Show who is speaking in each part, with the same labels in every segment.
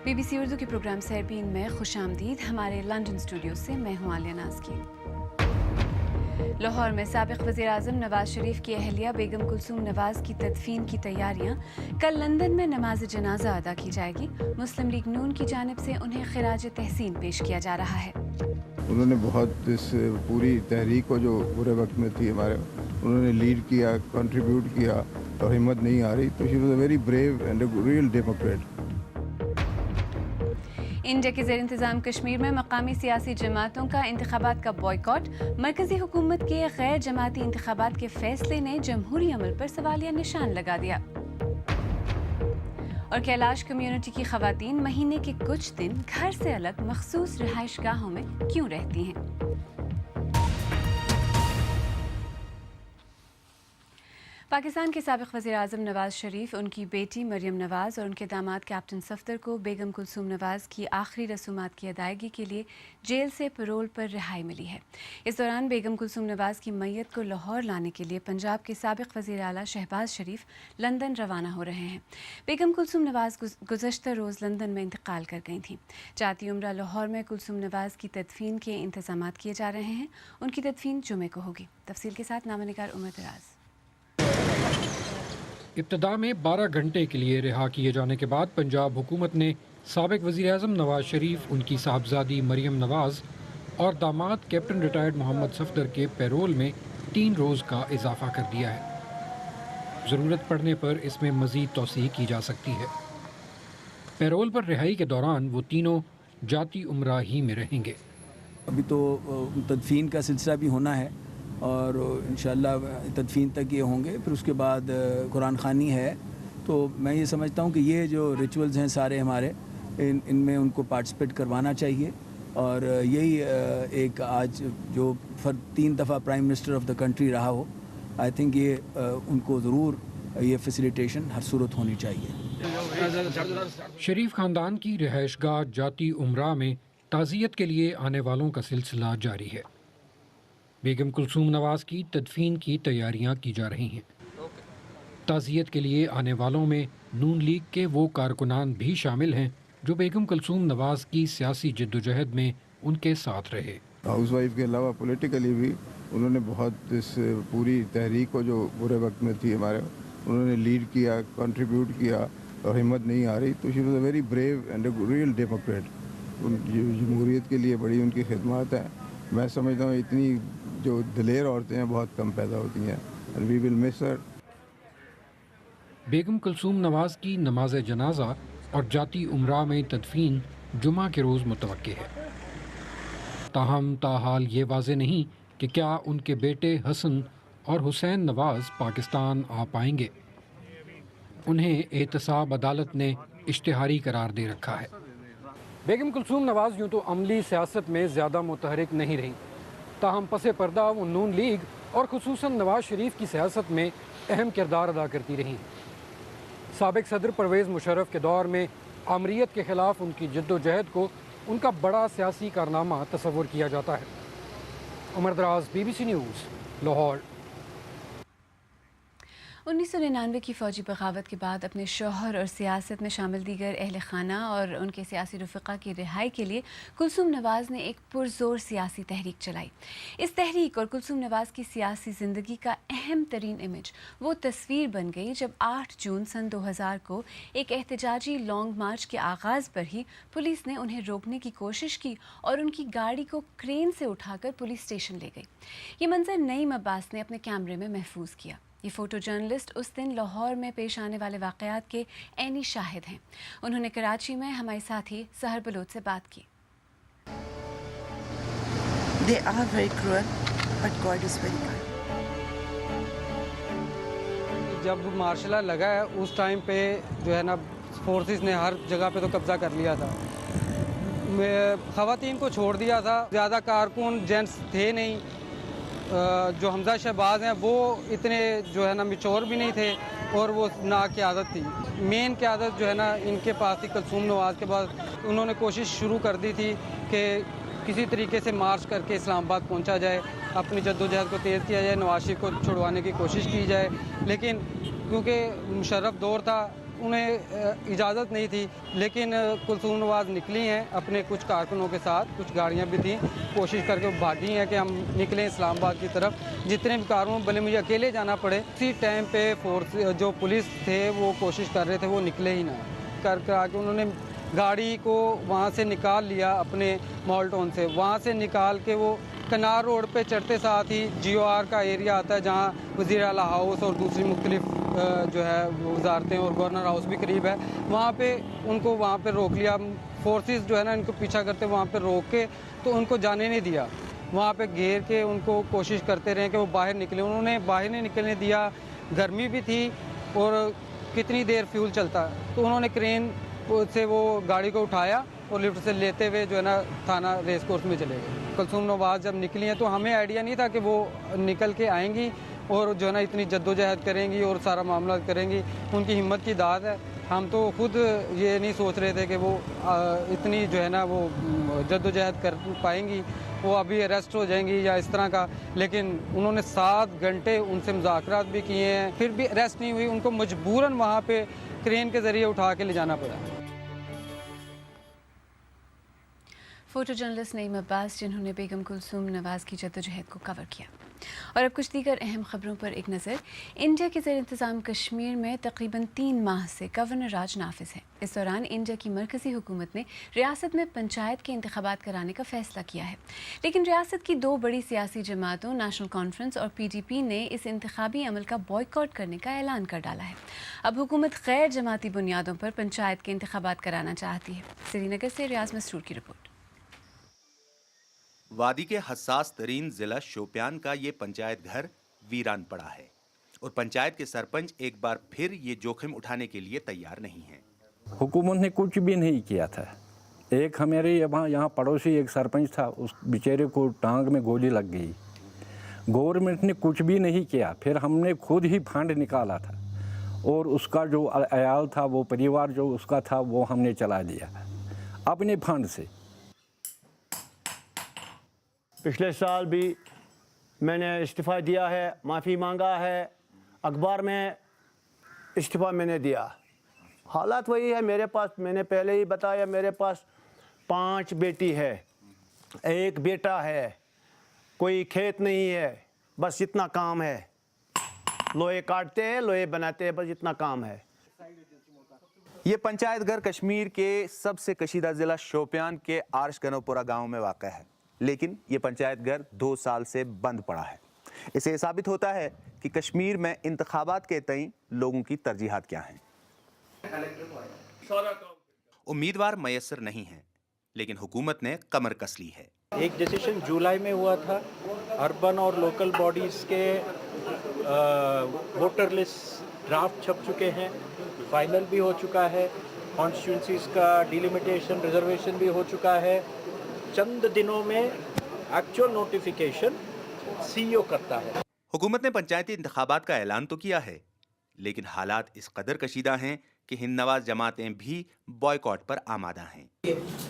Speaker 1: BBC Urdu کے programme سیربین میں خوش آمدید. ہمارے لندن اسٹوڈیو سے میں ہوں عالیہ نازکی. لاہور میں سابق وزیر اعظم نواز شریف کی اہلیہ بیگم کلثوم نواز کی تدفین کی تیاریاں. کل لندن میں نماز جنازہ ادا کی جائے گی. مسلم لیگ نون کی جانب سے انہیں خراج تحسین پیش کیا جا رہا ہے.
Speaker 2: انہوں نے بہت اس پوری تحریک کو جو برے وقت میں تھی ہمارے انہوں نے لیڈ کیا, کنٹریبیوٹ کیا اور ہمت نہیں آ رہی. تو she was a very brave and a real Democrat.
Speaker 1: India کے زیر انتظام کشمیر میں مقامی سیاسی جماعتوں کا انتخابات کا بائیکاٹ. مرکزی حکومت کے غیر جماعتی انتخابات کے فیصلے نے جمہوری عمل پر سوالیہ نشان لگا دیا. اور کیلاش کمیونٹی کی خواتین مہینے کے کچھ دن گھر سے الگ مخصوص رہائش گاہوں میں کیوں رہتی ہیں؟ پاکستان کے سابق وزیر اعظم نواز شریف، ان کی بیٹی مریم نواز اور ان کے داماد کیپٹن صفدر کو بیگم کلثوم نواز کی آخری رسومات کی ادائیگی کے لیے جیل سے پیرول پر رہائی ملی ہے. اس دوران بیگم کلثوم نواز کی میت کو لاہور لانے کے لیے پنجاب کے سابق وزیر اعلیٰ شہباز شریف لندن روانہ ہو رہے ہیں. بیگم کلثوم نواز گزشتہ روز لندن میں انتقال کر گئی تھیں. جاتی عمرہ لاہور میں کلثوم نواز کی تدفین کے انتظامات کیے جا رہے ہیں. ان کی تدفین جمعے کو ہوگی. تفصیل کے ساتھ نامہ نگار عمر دراز.
Speaker 3: ابتدا میں 12 گھنٹے کے لیے رہا کیے جانے کے بعد پنجاب حکومت نے سابق وزیر اعظم نواز شریف، ان کی صاحبزادی مریم نواز اور داماد کیپٹن ریٹائرڈ محمد صفدر کے پیرول میں 3 روز کا اضافہ کر دیا ہے. ضرورت پڑنے پر اس میں مزید توسیع کی جا سکتی ہے. پیرول پر رہائی کے دوران وہ تینوں جاتی عمرہ ہی میں رہیں گے.
Speaker 4: ابھی تو تدفین کا سلسلہ بھی ہونا ہے اور انشاءاللہ تدفین تک یہ ہوں گے. پھر اس کے بعد قرآن خوانی ہے. تو میں یہ سمجھتا ہوں کہ یہ جو ریچولز ہیں سارے ہمارے ان میں ان کو پارٹیسپیٹ کروانا چاہیے. اور یہی ایک آج جو 3 دفعہ prime minister of the country رہا ہو, آئی تھنک یہ ان کو ضرور یہ فیسیلیٹیشن ہر صورت ہونی چاہیے.
Speaker 3: شریف خاندان کی رہائش گاہ جاتی عمرہ میں تعزیت کے لیے آنے والوں کا سلسلہ جاری ہے. بیگم کلثوم نواز کی تدفین کی تیاریاں کی جا رہی ہیں. تعزیت کے لیے آنے والوں میں نون لیگ کے وہ کارکنان بھی شامل ہیں جو بیگم کلثوم نواز کی سیاسی جدوجہد میں ان کے ساتھ رہے.
Speaker 2: ہاؤس وائف کے علاوہ پولیٹیکلی بھی انہوں نے بہت اس پوری تحریک کو جو برے وقت میں تھی ہمارے انہوں نے لیڈ کیا, کنٹریبیوٹ کیا اور ہمت نہیں آ رہی. تو she was a very brave and a real Democrat. جمہوریت کے لیے بڑی ان کی خدمات ہیں. میں سمجھتا ہوں اتنی جو دلیر عورتیں ہیں بہت کم پیدا ہوتی ہیں. and we will miss her.
Speaker 3: Begum Kulsoom Nawaz کی نماز جنازہ اور جاتی عمرہ میں تدفین جمعہ کے روز متوقع ہے. تاہم تاحال یہ واضح نہیں کہ کیا ان کے بیٹے حسن اور حسین نواز پاکستان آ پائیں گے. انہیں احتساب عدالت نے اشتہاری قرار دے رکھا ہے. بیگم کلثوم نواز یوں تو عملی سیاست میں زیادہ متحرک نہیں رہی, تاہم پس پردہ وہ نون لیگ اور خصوصاً نواز شریف کی سیاست میں اہم کردار ادا کرتی رہیں. سابق صدر پرویز مشرف کے دور میں آمریت کے خلاف ان کی جد و جہد کو ان کا بڑا سیاسی کارنامہ تصور کیا جاتا ہے. عمر دراز, BBC نیوز, لاہور.
Speaker 1: 1999 کی فوجی بغاوت کے بعد اپنے شوہر اور سیاست میں شامل دیگر اہل خانہ اور ان کے سیاسی رفقا کی رہائی کے لیے کلثوم نواز نے ایک پرزور سیاسی تحریک چلائی. اس تحریک اور کلثوم نواز کی سیاسی زندگی کا اہم ترین امیج وہ تصویر بن گئی جب 8 جون سن 2000 کو ایک احتجاجی لانگ مارچ کے آغاز پر ہی پولیس نے انہیں روکنے کی کوشش کی اور ان کی گاڑی کو کرین سے اٹھا کر پولیس اسٹیشن لے گئی. یہ منظر نعیم عباس نے اپنے کیمرے میں محفوظ کیا. یہ فوٹو جرنلسٹ اس دن لاہور میں پیش آنے والے واقعات کے عینی شاہد ہیں. انہوں نے کراچی میں ہمارے ساتھی سحر بلوچ سے بات کی.
Speaker 5: They are very cruel, but God is very kind.
Speaker 6: جب مارشل لا لگا ہے اس ٹائم پہ جو ہے نا فورسز نے ہر جگہ پہ تو قبضہ کر لیا تھا. خواتین کو چھوڑ دیا تھا. زیادہ کارکن جینٹس تھے نہیں. جو حمزہ شہباز ہیں وہ اتنے جو ہے نا میچور بھی نہیں تھے اور وہ نا قیادت تھی. مین قیادت جو ہے نا ان کے پاس تھی کلثوم نواز کے پاس. انہوں نے کوشش شروع کر دی تھی کہ کسی طریقے سے مارچ کر کے اسلام آباد پہنچا جائے, اپنی جدوجہد کو تیز کیا جائے, نواز شریف کو چھڑوانے کی کوشش کی جائے. لیکن کیونکہ مشرف دور تھا انہیں اجازت نہیں تھی، لیکن کلثوم نواز نکلی ہیں اپنے کچھ کارکنوں کے ساتھ، کچھ گاڑیاں بھی تھیں، کوشش کر کے بھاگی ہیں کہ ہم نکلیں اسلام آباد کی طرف، جتنے بھی کارکنوں بھلے مجھے اکیلے جانا پڑے۔ اسی ٹائم پہ فورس جو پولیس تھے وہ کوشش کر رہے تھے وہ نکلے ہی نہ، کر کے انہوں نے گاڑی کو وہاں سے نکال لیا اپنے مال ٹاؤن سے، وہاں سے نکال کے وہ کنار روڈ پہ چڑھتے ساتھ ہی جی او آر کا ایریا آتا ہے جہاں وزیر اعلیٰ ہاؤس اور دوسری مختلف جو ہے وزارتیں اور گورنر ہاؤس بھی قریب ہے، وہاں پہ ان کو وہاں پہ روک لیا، فورسز جو ہے نا ان کو پیچھا کرتے وہاں پہ روک کے تو ان کو جانے نہیں دیا، وہاں پہ گھیر کے ان کو کوشش کرتے رہے کہ وہ باہر نکلے، انہوں نے باہر نہیں نکلنے دیا، گرمی بھی تھی اور کتنی دیر فیول چلتا، تو انہوں نے کرین سے وہ گاڑی کو اٹھایا اور لفٹ سے لیتے ہوئے جو ہے نا تھانہ ریس کورس میں چلے گئے۔ کلثوم نواز جب نکلی ہیں تو ہمیں آئیڈیا نہیں تھا کہ وہ نکل کے آئیں گی اور جو ہے نا اتنی جد و جہد کریں گی اور سارا معاملہ کریں گی، ان کی ہمت کی داد ہے، ہم تو خود یہ نہیں سوچ رہے تھے کہ وہ اتنی جو ہے نا وہ جد و جہد کر پائیں گی، وہ ابھی اریسٹ ہو جائیں گی یا اس طرح کا، لیکن انہوں نے 7 گھنٹے ان سے مذاکرات بھی کیے ہیں، پھر بھی اریسٹ نہیں ہوئی، ان کو مجبوراً وہاں پہ کرین کے ذریعے اٹھا کے لے جانا پڑا۔
Speaker 1: فوٹو جرنلسٹ نعیم عباس جنہوں نے بیگم کلثوم نواز کی جدوجہد کو کور کیا۔ اور اب کچھ دیگر اہم خبروں پر ایک نظر۔ انڈیا کے زیر انتظام کشمیر میں تقریباً 3 ماہ سے گورنر راج نافذ ہے۔ اس دوران انڈیا کی مرکزی حکومت نے ریاست میں پنچایت کے انتخابات کرانے کا فیصلہ کیا ہے، لیکن ریاست کی 2 بڑی سیاسی جماعتوں نیشنل کانفرنس اور پی ڈی پی نے اس انتخابی عمل کا بائیکاٹ کرنے کا اعلان کر ڈالا ہے۔ اب حکومت غیر جماعتی بنیادوں پر پنچایت کے انتخابات کرانا چاہتی ہے۔ سری نگر سے ریاض مسرور کی رپورٹ۔
Speaker 7: وادی کے حساس ترین ضلع شوپیان کا یہ پنچایت گھر ویران پڑا ہے اور پنچایت کے سرپنچ ایک بار پھر یہ جوخم اٹھانے کے لیے تیار نہیں ہیں۔
Speaker 8: حکومت نے کچھ بھی نہیں کیا تھا۔ ایک ہمارے یہاں پڑوسی ایک سرپنچ تھا، اس بیچارے کو ٹانگ میں گولی لگ گئی، گورنمنٹ نے کچھ بھی نہیں کیا۔ پھر ہم نے خود ہی فنڈ نکالا تھا اور اس کا جو عیال تھا، وہ پریوار جو اس کا تھا، وہ ہم نے چلا دیا اپنے فنڈ سے۔
Speaker 9: پچھلے سال بھی میں نے استعفیٰ دیا ہے، معافی مانگا ہے، اخبار میں استعفیٰ میں نے دیا۔ حالات وہی ہے میرے پاس، میں نے پہلے ہی بتایا، میرے پاس 5 بیٹی ہے، 1 بیٹا ہے، کوئی کھیت نہیں ہے، بس اتنا کام ہے، لوہے کاٹتے ہیں، لوہے بناتے ہیں، بس اتنا کام ہے۔
Speaker 7: یہ پنچایت گھر کشمیر کے سب سے کشیدہ ضلع شوپیان کے آرش گنوپورہ گاؤں میں واقع ہے، لیکن یہ پنچایت گھر 2 سال سے بند پڑا ہے۔ اسے یہ ثابت ہوتا ہے کہ کشمیر میں انتخابات کے تئیں لوگوں کی ترجیحات کیا ہیں۔ امیدوار میسر نہیں ہیں، لیکن حکومت نے کمر کس لی ہے۔
Speaker 10: ایک ڈیسیشن جولائی میں ہوا تھا، اربن اور لوکل باڈیز کے ووٹر لسٹ ڈرافٹ چھپ چکے ہیں، فائنل بھی ہو چکا ہے، کانسٹیٹوئنسیز کا ڈیلیمیٹیشن ریزرویشن بھی ہو چکا ہے۔ چند دنوں میں ایکچوئل نوٹیفیکیشن سی او کرتا ہے۔
Speaker 7: حکومت نے پنچایتی انتخابات کا اعلان تو کیا ہے، لیکن حالات اس قدر کشیدہ ہیں کہ ہند نواز جماعتیں بھی بائیکاٹ پر آمادہ ہیں۔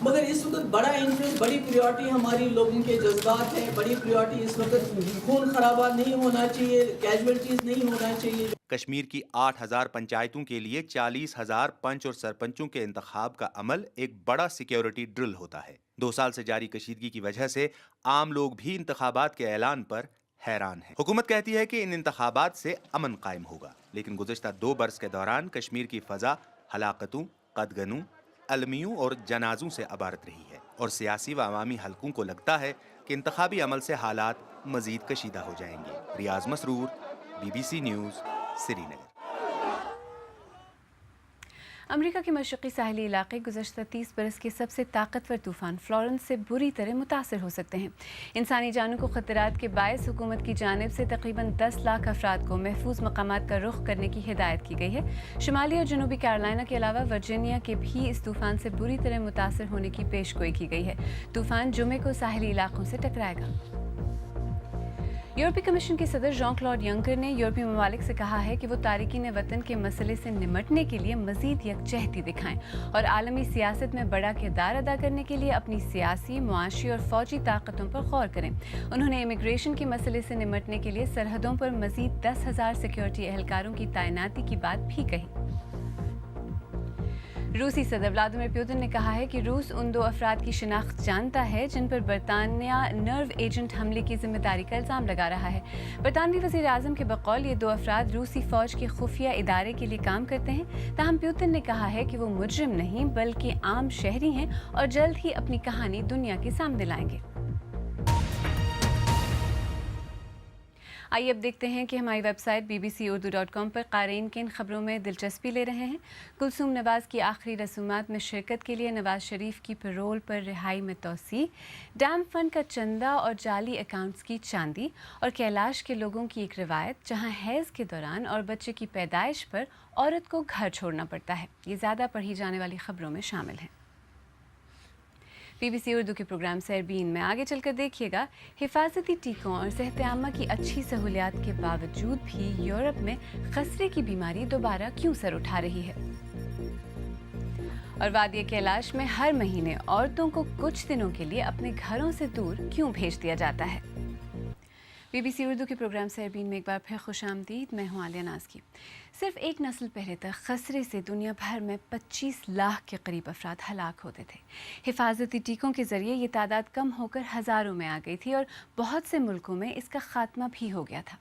Speaker 11: مگر اس وقت بڑا انٹرسٹ، بڑی پریورٹی ہماری لوگوں کے جذبات ہیں، بڑی پریورٹی اس وقت خون خرابہ نہیں ہونا چاہیے، کیجویلٹیز نہیں ہونا چاہیے۔
Speaker 7: کشمیر کی 8000 پنچایتوں کے لیے 40,000 پنچ اور سرپنچوں کے انتخاب کا عمل ایک بڑا سیکیورٹی ڈرل ہوتا ہے۔ 2 سال سے جاری کشیدگی کی وجہ سے عام لوگ بھی انتخابات کے اعلان پر حیران ہیں۔ حکومت کہتی ہے کہ ان انتخابات سے امن قائم ہوگا، لیکن گزشتہ 2 برس کے دوران کشمیر کی فضا ہلاکتوں، قتلوں، المیوں اور جنازوں سے عبارت رہی ہے، اور سیاسی و عوامی حلقوں کو لگتا ہے کہ انتخابی عمل سے حالات مزید کشیدہ ہو جائیں گے۔ ریاض مسرور، BBC نیوز، سری نگر۔
Speaker 1: امریکہ کے مشرقی ساحلی علاقے گزشتہ 30 برس کے سب سے طاقتور طوفان فلورنس سے بری طرح متاثر ہو سکتے ہیں۔ انسانی جانوں کو خطرات کے باعث حکومت کی جانب سے تقریباً 10 لاکھ افراد کو محفوظ مقامات کا رخ کرنے کی ہدایت کی گئی ہے۔ شمالی اور جنوبی کیرولائنا کے علاوہ ورجینیا کے بھی اس طوفان سے بری طرح متاثر ہونے کی پیشگوئی کی گئی ہے۔ طوفان جمعے کو ساحلی علاقوں سے ٹکرائے گا۔ یورپی کمیشن کے صدر جان کلوڈ ینکر نے یورپی ممالک سے کہا ہے کہ وہ تارکین وطن کے مسئلے سے نمٹنے کے لیے مزید یکجہتی دکھائیں اور عالمی سیاست میں بڑا کردار ادا کرنے کے لیے اپنی سیاسی، معاشی اور فوجی طاقتوں پر غور کریں۔ انہوں نے امیگریشن کے مسئلے سے نمٹنے کے لیے سرحدوں پر مزید 10,000 سیکیورٹی اہلکاروں کی تعیناتی کی بات بھی کہی۔ روسی صدر ولادیمیر پوتن نے کہا ہے کہ روس ان 2 افراد کی شناخت جانتا ہے جن پر برطانیہ نرو ایجنٹ حملے کی ذمہ داری کا الزام لگا رہا ہے۔ برطانوی وزیر اعظم کے بقول یہ 2 افراد روسی فوج کے خفیہ ادارے کے لیے کام کرتے ہیں، تاہم پوتن نے کہا ہے کہ وہ مجرم نہیں بلکہ عام شہری ہیں اور جلد ہی اپنی کہانی دنیا کے سامنے لائیں گے۔ آئیے اب دیکھتے ہیں کہ ہماری ویب سائٹ bbcurdu.com پر قارئین کن خبروں میں دلچسپی لے رہے ہیں۔ کلثوم نواز کی آخری رسومات میں شرکت کے لیے نواز شریف کی پیرول پر رہائی میں توسیع، ڈیم فنڈ کا چندہ اور جعلی اکاؤنٹس کی چاندی، اور کیلاش کے لوگوں کی ایک روایت جہاں حیض کے دوران اور بچے کی پیدائش پر عورت کو گھر چھوڑنا پڑتا ہے، یہ زیادہ پڑھی جانے والی خبروں میں شامل ہیں۔ BBC اردو کے پروگرام سیربین میں آگے چل کر دیکھیے گا، حفاظتی ٹیکوں اور صحت عامہ کی اچھی سہولیات کے باوجود بھی یورپ میں خسرے کی بیماری دوبارہ کیوں سر اٹھا رہی ہے، اور وادی کیلاش میں ہر مہینے عورتوں کو کچھ دنوں کے لیے اپنے گھروں سے دور کیوں بھیج دیا جاتا ہے۔ BBC اردو کے پروگرام سیربین میں ایک بار پھر خوش آمدید، میں ہوں عالیہ ناز کی۔ صرف ایک نسل پہلے تک خسرے سے دنیا بھر میں 25 لاکھ کے قریب افراد ہلاک ہوتے تھے۔ حفاظتی ٹیکوں کے ذریعے یہ تعداد کم ہو کر ہزاروں میں آ گئی تھی اور بہت سے ملکوں میں اس کا خاتمہ بھی ہو گیا تھا،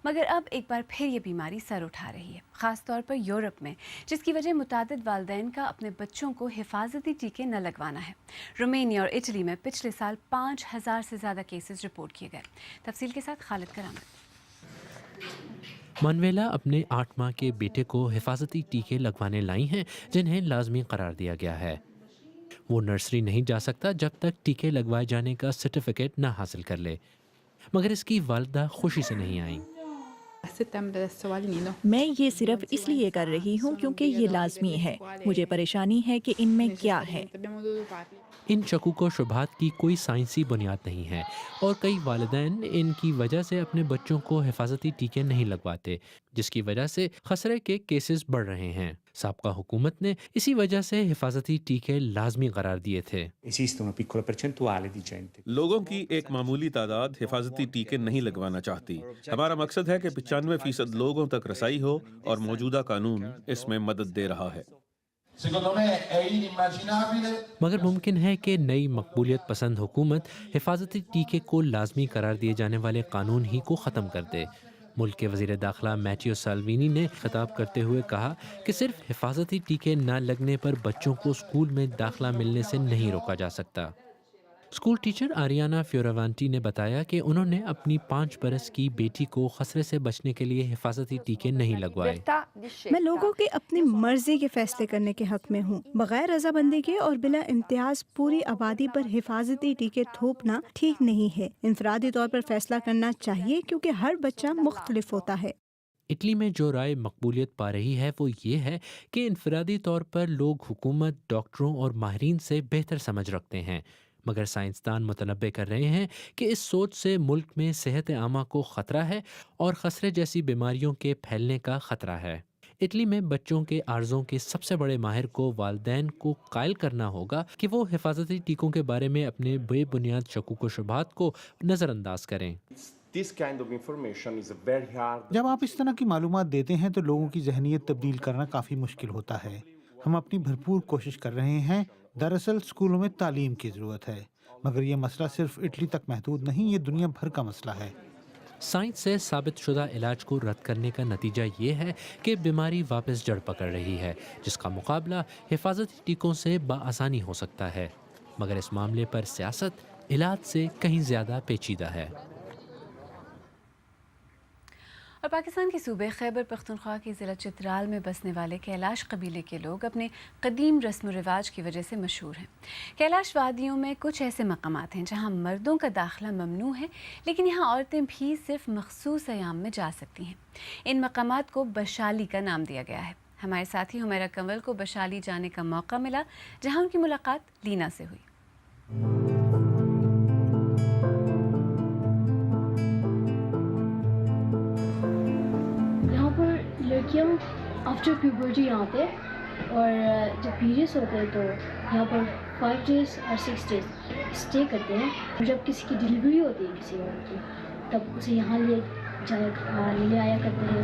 Speaker 1: مگر اب ایک بار پھر یہ بیماری سر اٹھا رہی ہے، خاص طور پر یورپ میں، جس کی وجہ متعدد والدین کا اپنے بچوں کو حفاظتی ٹیکے نہ لگوانا ہے۔ رومینیا اور اٹلی میں پچھلے سال 5000 سے زیادہ کیسز رپورٹ کیے گئے۔ تفصیل کے ساتھ خالد کرامت۔
Speaker 12: مانویلا اپنے 8 ماہ کے بیٹے کو حفاظتی ٹیکے لگوانے لائی ہیں جنہیں لازمی قرار دیا گیا ہے۔ وہ نرسری نہیں جا سکتا جب تک ٹیکے لگوائے جانے کا سرٹیفکیٹ نہ حاصل کر لے، مگر اس کی والدہ خوشی سے نہیں آئیں۔
Speaker 13: میں یہ صرف اس لیے کر رہی ہوں کیونکہ یہ لازمی ہے، مجھے پریشانی ہے کہ ان میں کیا ہے۔
Speaker 12: ان شکوک و شبہات کی کوئی سائنسی بنیاد نہیں ہے اور کئی والدین ان کی وجہ سے اپنے بچوں کو حفاظتی ٹیکے نہیں لگواتے، جس کی وجہ سے خسرے کے کیسز بڑھ رہے ہیں۔ سابقہ حکومت نے اسی وجہ سے حفاظتی ٹیکے لازمی قرار دیے تھے۔
Speaker 14: لوگوں کی ایک معمولی تعداد حفاظتی ٹیکے نہیں لگوانا چاہتی۔ ہمارا مقصد ہے کہ 95% لوگوں تک رسائی ہو اور موجودہ قانون اس میں مدد دے رہا ہے۔
Speaker 12: مگر ممکن ہے کہ نئی مقبولیت پسند حکومت حفاظتی ٹیکے کو لازمی قرار دیے جانے والے قانون ہی کو ختم کر دے۔ ملک کے وزیر داخلہ میٹیو سالوینی نے خطاب کرتے ہوئے کہا کہ صرف حفاظتی ٹیکے نہ لگنے پر بچوں کو اسکول میں داخلہ ملنے سے نہیں روکا جا سکتا۔ اسکول ٹیچر آریانا فیوراوانٹی نے بتایا کہ انہوں نے اپنی 5 برس کی بیٹی کو خسرے سے بچنے کے لیے حفاظتی ٹیکے نہیں لگوائے۔
Speaker 15: میں لوگوں کے اپنی مرضی کے فیصلے کرنے کے حق میں ہوں۔ بغیر رضامندی کے اور بلا امتیاز پوری آبادی پر حفاظتی ٹیکے تھوپنا ٹھیک نہیں ہے۔ انفرادی طور پر فیصلہ کرنا چاہیے کیونکہ ہر بچہ مختلف ہوتا ہے۔
Speaker 12: اٹلی میں جو رائے مقبولیت پا رہی ہے وہ یہ ہے کہ انفرادی طور پر لوگ حکومت، ڈاکٹروں اور ماہرین سے بہتر سمجھ رکھتے ہیں، مگر سائنسدان متنبع کر رہے ہیں کہ اس سوچ سے ملک میں صحت عامہ کو خطرہ ہے اور خسرے جیسی بیماریوں کے پھیلنے کا خطرہ ہے۔ اٹلی میں بچوں کے عارضوں کے سب سے بڑے ماہر کو والدین کو قائل کرنا ہوگا کہ وہ حفاظتی ٹیکوں کے بارے میں اپنے بے بنیاد شکوک و شبہات کو نظر انداز کریں۔
Speaker 16: جب آپ اس طرح کی معلومات دیتے ہیں تو لوگوں کی ذہنیت تبدیل کرنا کافی مشکل ہوتا ہے۔ ہم اپنی بھرپور کوشش کر رہے ہیں۔ دراصل اسکولوں میں تعلیم کی ضرورت ہے، مگر یہ مسئلہ صرف اٹلی تک محدود نہیں، یہ دنیا بھر کا مسئلہ ہے۔
Speaker 12: سائنس سے ثابت شدہ علاج کو رد کرنے کا نتیجہ یہ ہے کہ بیماری واپس جڑ پکڑ رہی ہے، جس کا مقابلہ حفاظتی ٹیکوں سے بآسانی ہو سکتا ہے، مگر اس معاملے پر سیاست علاج سے کہیں زیادہ پیچیدہ ہے۔
Speaker 1: اور پاکستان کے صوبے خیبر پختونخوا کے ضلع چترال میں بسنے والے کیلاش قبیلے کے لوگ اپنے قدیم رسم و رواج کی وجہ سے مشہور ہیں۔ کیلاش وادیوں میں کچھ ایسے مقامات ہیں جہاں مردوں کا داخلہ ممنوع ہے، لیکن یہاں عورتیں بھی صرف مخصوص ایام میں جا سکتی ہیں۔ ان مقامات کو بشالی کا نام دیا گیا ہے۔ ہمارے ساتھی حمیرہ کنول کو بشالی جانے کا موقع ملا، جہاں ان کی ملاقات لینا سے ہوئی۔
Speaker 17: لڑکیاں آفٹر پیوبرٹی آتے اور جب پیریڈس ہوتے ہیں تو یہاں پر 5 days اور 6 days اسٹے کرتے ہیں، اور جب کسی کی ڈلیوری ہوتی ہے کسی عورت کی تب اسے یہاں لے آیا کرتے ہیں۔